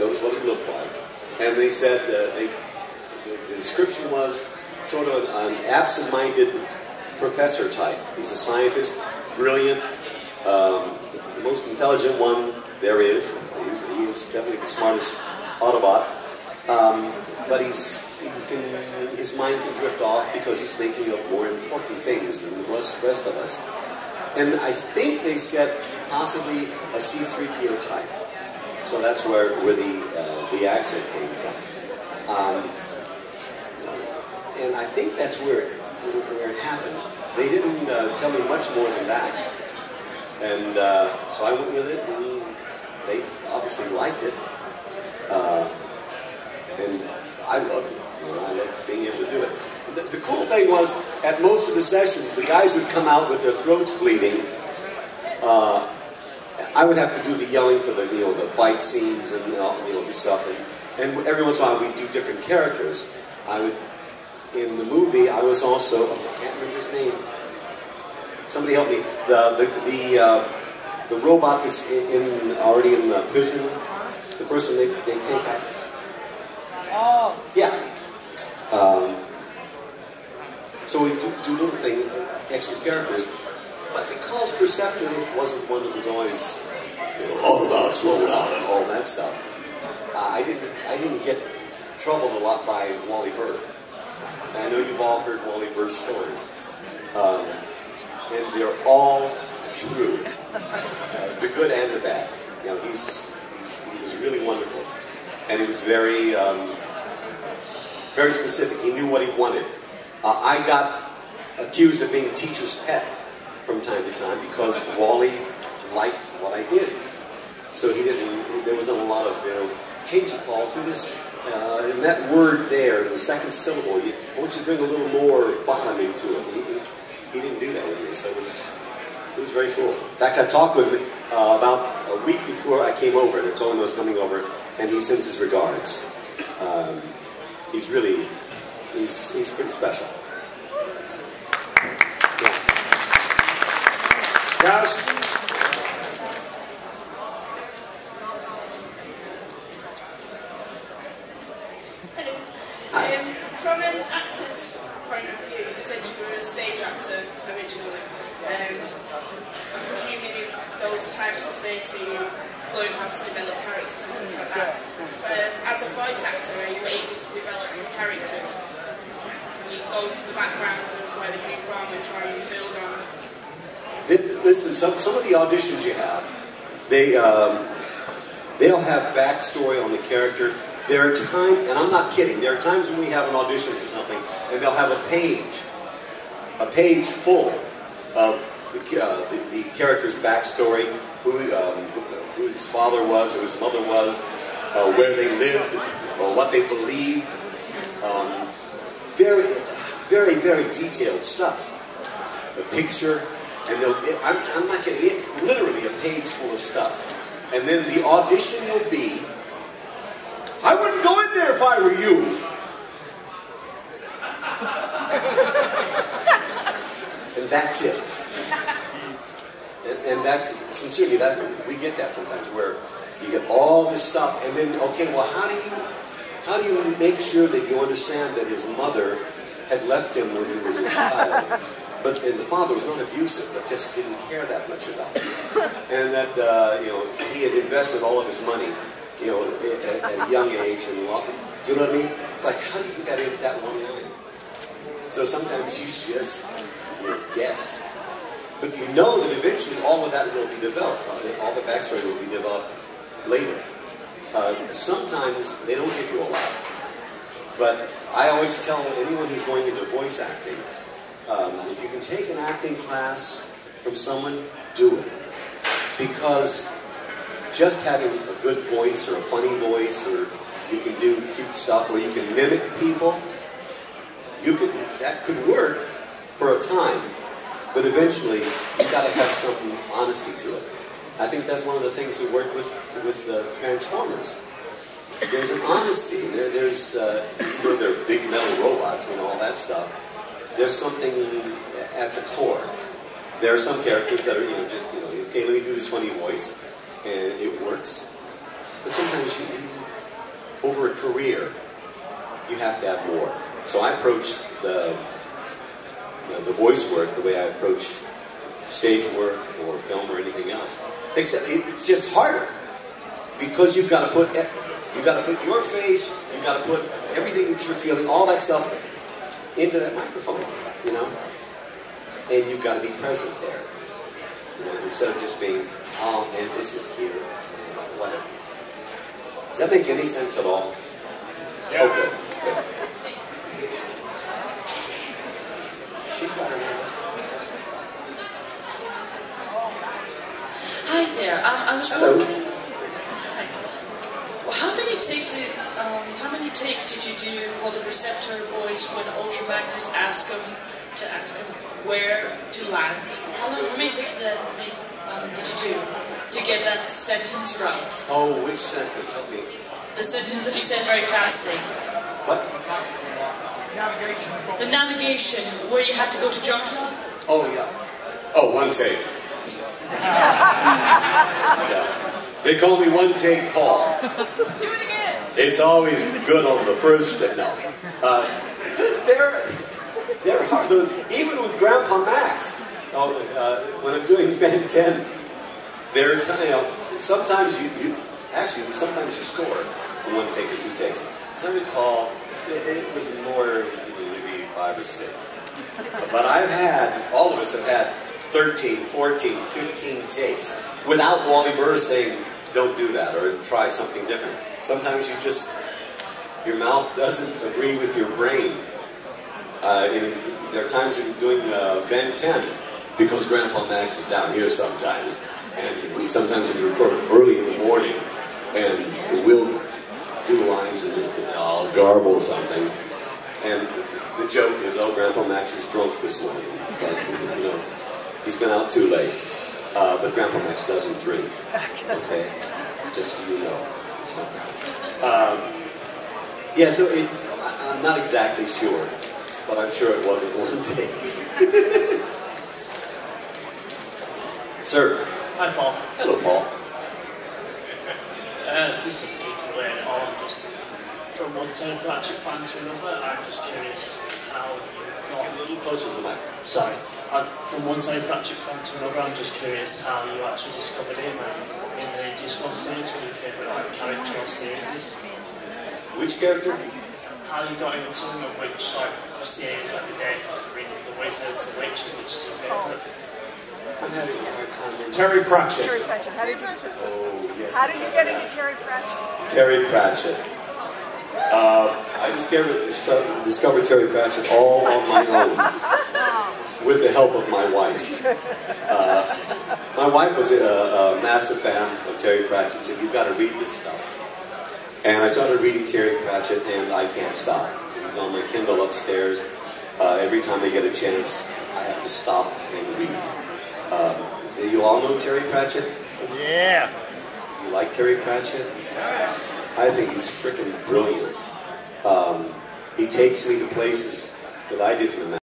showed us what he looked like. And they said, the description was sort of an absent-minded professor type. He's a scientist, brilliant, the most intelligent one there is. He is definitely the smartest Autobot. But his mind can drift off because he's thinking of more important things than the rest of us. And I think they said possibly a C-3PO type. So that's where the accent came from. And I think that's where it happened. They didn't tell me much more than that. And so I went with it, and they obviously liked it. And I loved it. I loved being able to do it. The cool thing was, at most of the sessions, the guys would come out with their throats bleeding. I would have to do the yelling for the the fight scenes and this stuff. And every once in a while we'd do different characters. In the movie, I was also, I can't remember his name. Somebody help me. The robot that's already in prison. The first one they take out. Oh. Yeah. So we do little things, extra characters. But because Perceptor wasn't one that was always, Autobots roll out and all that stuff, I didn't get troubled a lot by Wally Bird. I know you've all heard Wally Bird's stories, and they're all true, the good and the bad. He was really wonderful, and he was very specific. He knew what he wanted. I got accused of being a teacher's pet from time to time because Wally liked what I did. So there wasn't a lot of, change the fall to this, and that word there, the second syllable, I want you to bring a little more bottom into it. He didn't do that with me, so it was very cool. In fact, I talked with him about a week before I came over, and I told him I was coming over, and he sends his regards. He's pretty special. Guys? Hello. From an actor's point of view, you said you were a stage actor originally. I'm presuming in those types of theatre you learn how to develop characters and things like that. As a voice actor, are you able to develop characters? Can you go into the backgrounds of where they came from and try and build on? Listen, some of the auditions you have, they'll have backstory on the character. There are times, and I'm not kidding, there are times when we have an audition for something, and they'll have a page full of the character's backstory, who his father was, who his mother was, where they lived, or what they believed. Very, very, very detailed stuff. The picture, and I'm not kidding, literally a page full of stuff. And then the audition will be, I wouldn't go in there if I were you. And that's it. And that, sincerely, we get that sometimes, where you get all this stuff, and then, okay, well, how do you make sure that you understand that his mother had left him when he was a child, and the father was not abusive, but just didn't care that much about him, and that he had invested all of his money, at a young age, and do you know what I mean? It's like, how do you get that in with that one line? So sometimes you just guess. But you know that eventually all of that will be developed. All the backstory will be developed later. Sometimes they don't give you a lot. But I always tell anyone who's going into voice acting, if you can take an acting class from someone, do it. Because just having a good voice or a funny voice, or you can do cute stuff, or you can mimic people, that could work for a time. But eventually, you've got to have some honesty to it. I think that's one of the things that work with Transformers. There's an honesty. There's they're big metal robots and all that stuff. There's something at the core. There are some characters that are okay, let me do this funny voice, and it works. But sometimes over a career, you have to have more. So I approach the voice work the way I approach stage work or film or anything else. Except it's just harder because you've got to put your face, you've got to put everything that you're feeling, all that stuff into that microphone, you know, and you've got to be present there, you know, instead of just being, oh man, this is cute, whatever. Does that make any sense at all? Yeah. Okay. Good. She's got her hand up. Hi there. I was Hello. wondering, well, how many takes did you do for the preceptor voice when Ultra Magnus asked him where to land? How many takes did you do to get that sentence right? Oh, which sentence? Help me. The sentence that you said very fastly. What? The navigation where you had to go to Junkyard. Oh, yeah. Oh, one take. Yeah. They call me One Take Paul. Do it again. It's always good on the first take. No. There are those, even with Grandpa Max. When I'm doing Ben 10, there are times, sometimes sometimes you score in one take or two takes. As I recall, it was more, maybe 5 or 6. But all of us have had 13, 14, 15 takes without Wally Burr saying, don't do that, or try something different. Sometimes your mouth doesn't agree with your brain. There are times in doing Ben 10, because Grandpa Max is down here sometimes, and sometimes we record early in the morning, and we'll do lines and I'll garble something, and the joke is, oh, Grandpa Max is drunk this morning. It's like, you know, he's been out too late. But Grandpa Max doesn't drink. Okay? Just so you know. Yeah, so I'm not exactly sure, but I'm sure it wasn't one take. Sir. Hi, Paul. Hello, Paul. This is equally all. I'm just from one side of Patrick fan to another. I'm just curious how you got. A little closer to the mic. Sorry. From one side of Patrick fan to another, I'm just curious how you actually discovered him in the Discord series. What your favourite character or series is? Which character? How you got into him, of which series, like the Death, the Wizards, the Witches, which is your favourite? I'm having a hard time. Terry Pratchett. Terry Pratchett. How did you? Oh, yes. How did you get into Terry Pratchett? Terry Pratchett. I discovered Terry Pratchett all on my own, with the help of my wife. My wife was a massive fan of Terry Pratchett, said, you've got to read this stuff. And I started reading Terry Pratchett, and I can't stop. He's on my Kindle upstairs. Every time I get a chance, I have to stop and read. Do you all know Terry Pratchett? Yeah. You like Terry Pratchett? I think he's freaking brilliant. He takes me to places that I didn't imagine.